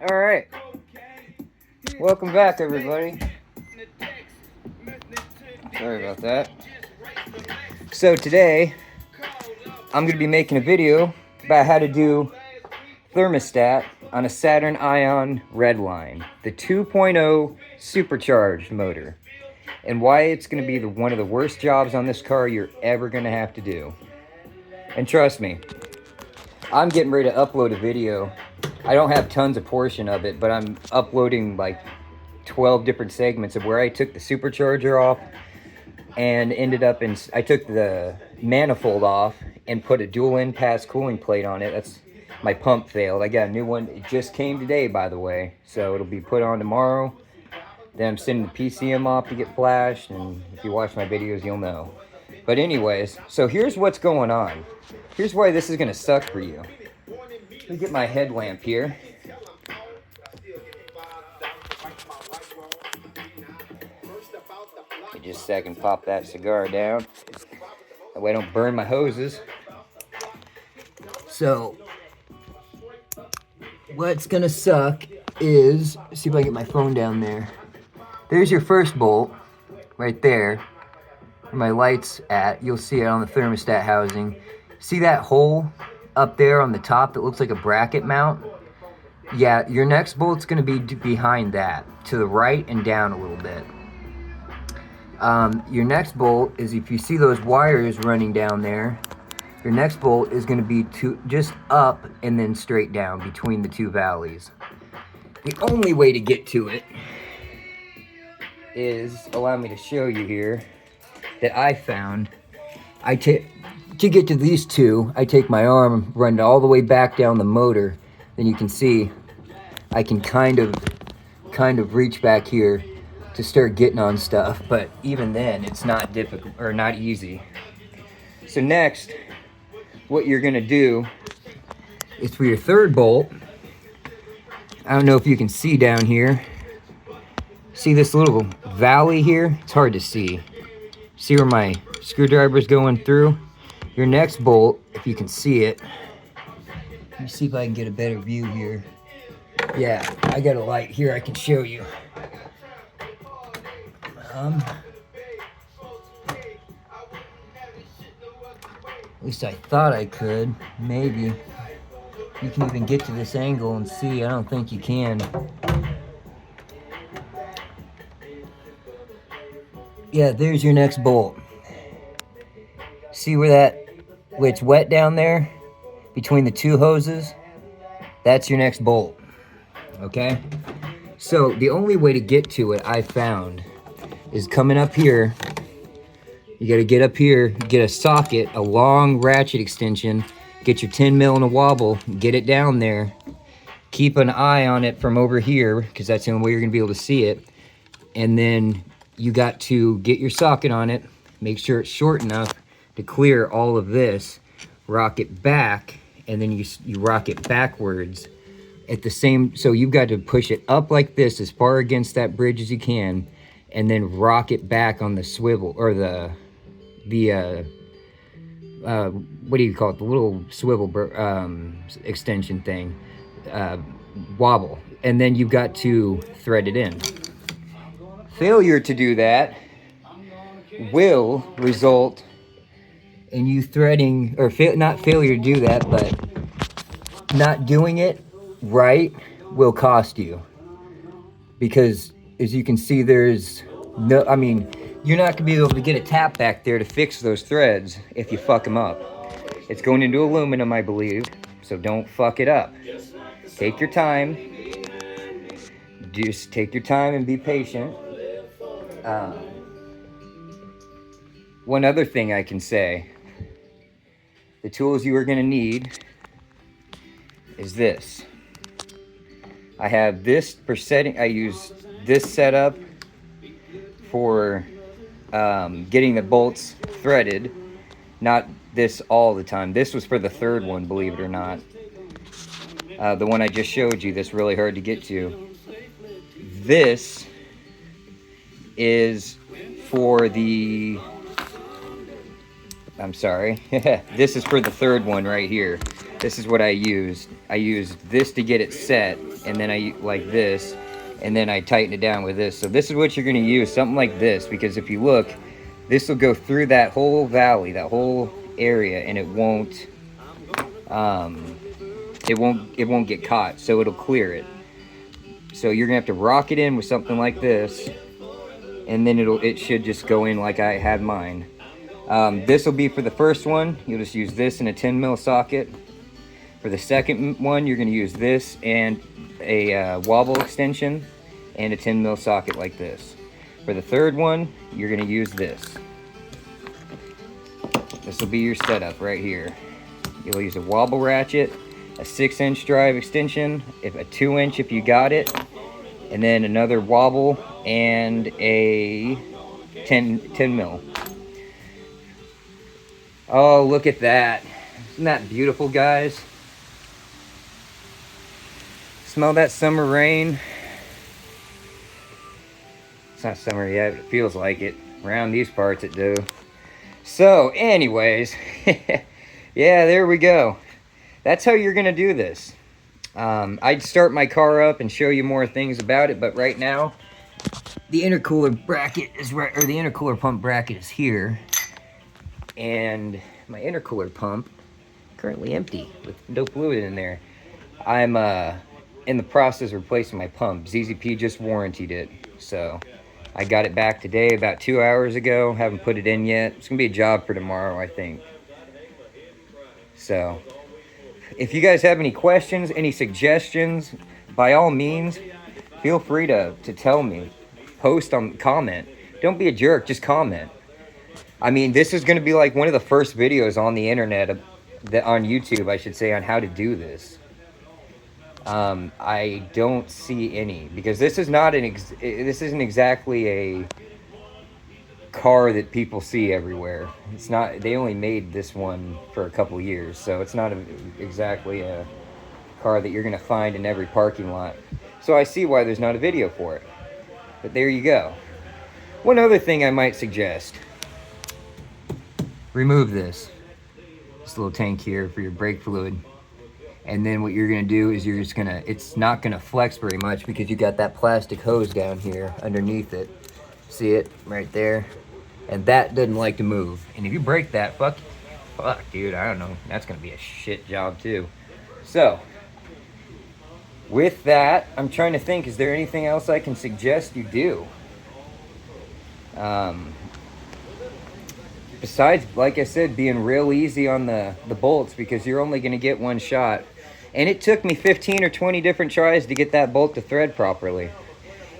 All right, welcome back, everybody. Sorry about that. So today, I'm going to be making a video about how to do thermostat on a Saturn Ion Redline, the 2.0 supercharged motor, and why it's going to be one of the worst jobs on this car you're ever going to have to do. And trust me, I'm getting ready to upload a video. I don't have tons of portion of it, but I'm uploading like 12 different segments of where I took the supercharger off and ended up in, I took the manifold off and put a dual end pass cooling plate on it. That's, my pump failed. I got a new one. It just came today, by the way, so it'll be put on tomorrow. Then I'm sending the PCM off to get flashed, and if you watch my videos, you'll know. But anyways, so here's what's going on. Here's why this is gonna suck for you. Let me get my headlamp here. Just a second, pop that cigar down. That way I don't burn my hoses. So, what's gonna suck is, see if I can get my phone down there. There's your first bolt, right there. Where my light's at, you'll see it on the thermostat housing. See that hole up there on the top that looks like a bracket mount? Yeah, your next bolt's gonna be behind that, to the right and down a little bit. Your next bolt is, if you see those wires running down there, your next bolt is going to be just up and then straight down between the two valleys. The only way to get to it is, allow me to show you here, that I found. To get to these two, I take my arm, run it all the way back down the motor. Then you can see I can kind of reach back here to start getting on stuff, but even then it's not difficult or not easy. So next, what you're gonna do is, for your third bolt, I don't know if you can see down here, see this little valley here? It's hard to see. See where my screwdriver's going through? Your next bolt, if you can see it, let me see if I can get a better view here. Yeah, I got a light here I can show you. At least I thought I could. Maybe. You can even get to this angle and see. I don't think you can. Yeah, there's your next bolt. See where it's wet down there? Between the two hoses? That's your next bolt. Okay? So, the only way to get to it, I found, is coming up here. You gotta get up here, get a socket, a long ratchet extension, get your 10 mil in a wobble, get it down there, keep an eye on it from over here, because that's the only way you're gonna be able to see it, and then you got to get your socket on it, make sure it's short enough to clear all of this, rock it back, and then you rock it backwards at the same, so you've got to push it up like this as far against that bridge as you can, and then rock it back on the swivel, or the what do you call it? The little swivel extension thing, wobble. And then you've got to thread it in. Failure to do that will result in you threading, or not failure to do that, but not doing it right will cost you. Because as you can see, there's no, I mean, you're not gonna be able to get a tap back there to fix those threads if you fuck them up. It's going into aluminum, I believe, so don't fuck it up. Take your time. Just take your time and be patient. One other thing I can say, the tools you are gonna need is this. I have this for setting, I use this setup for getting the bolts threaded, not this all the time. This was for the third one, believe it or not. The one I just showed you, that's really hard to get to. This is for the, I'm sorry, this is for the third one right here. this is what I used. I used this to get it set, and then I like this, and then I tighten it down with this. So this is what you're going to use, something like this, because if you look, this will go through that whole valley, that whole area, and it won't get caught, so it'll clear it. So you're gonna have to rock it in with something like this, and then it should just go in like I had mine. This will be for the first one. You'll just use this in a 10mm socket. For the second one, you're gonna use this and a wobble extension and a 10mm socket like this. For the third one, you're gonna use this. This will be your setup right here. You'll use a wobble ratchet, a 6-inch drive extension, a 2-inch if you got it, and then another wobble and a 10mm. Oh, look at that. Isn't that beautiful, guys? Smell that summer rain? It's not summer yet, but it feels like it. Around these parts it do. So, anyways, yeah, there we go. That's how you're gonna do this. I'd start my car up and show you more things about it, but right now, the intercooler bracket is right, or the intercooler pump bracket is here, and my intercooler pump currently empty with no fluid in there. I'm in the process of replacing my pump. ZZP just warrantied it, so I got it back today about 2 hours ago. Haven't put it in yet. It's gonna be a job for tomorrow, I think. So if you guys have any questions, any suggestions, by all means, feel free to tell me. Post on, comment. Don't be a jerk, just comment. I mean, this is going to be like one of the first videos on the internet, on YouTube, I should say, on how to do this. I don't see any, because this is not this isn't exactly a car that people see everywhere. It's not. They only made this one for a couple years, so it's not exactly a car that you're gonna find in every parking lot. So I see why there's not a video for it. But there you go. One other thing I might suggest: remove this little tank here for your brake fluid, and then what you're gonna do is you're just gonna. It's not gonna flex very much because you got that plastic hose down here underneath it. See it right there? And that doesn't like to move. And if you break that, fuck, dude, I don't know. That's gonna be a shit job too. So, with that, I'm trying to think, is there anything else I can suggest you do? Besides, like I said, being real easy on the bolts, because you're only gonna get one shot. And it took me 15 or 20 different tries to get that bolt to thread properly.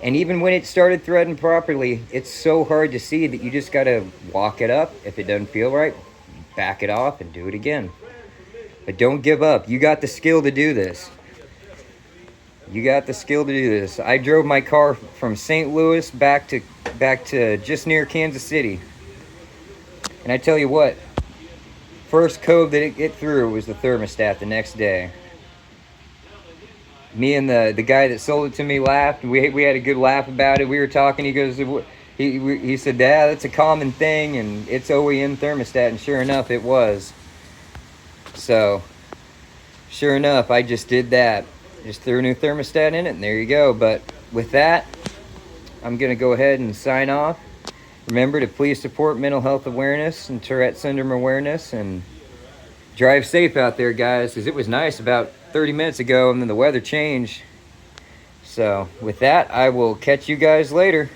And even when it started threading properly, it's so hard to see that you just gotta walk it up. If it doesn't feel right, back it off and do it again. But don't give up. You got the skill to do this. You got the skill to do this. I drove my car from St. Louis back to just near Kansas City. And I tell you what, first code that it hit through was the thermostat the next day. Me and the guy that sold it to me laughed. We had a good laugh about it. We were talking. He goes, he said, "Dad, that's a common thing, and it's OEM thermostat." And sure enough, it was. So, sure enough, I just did that. Just threw a new thermostat in it, and there you go. But with that, I'm gonna go ahead and sign off. Remember to please support mental health awareness and Tourette syndrome awareness, and drive safe out there, guys, because it was nice about 30 minutes ago, and then the weather changed. So with that, I will catch you guys later.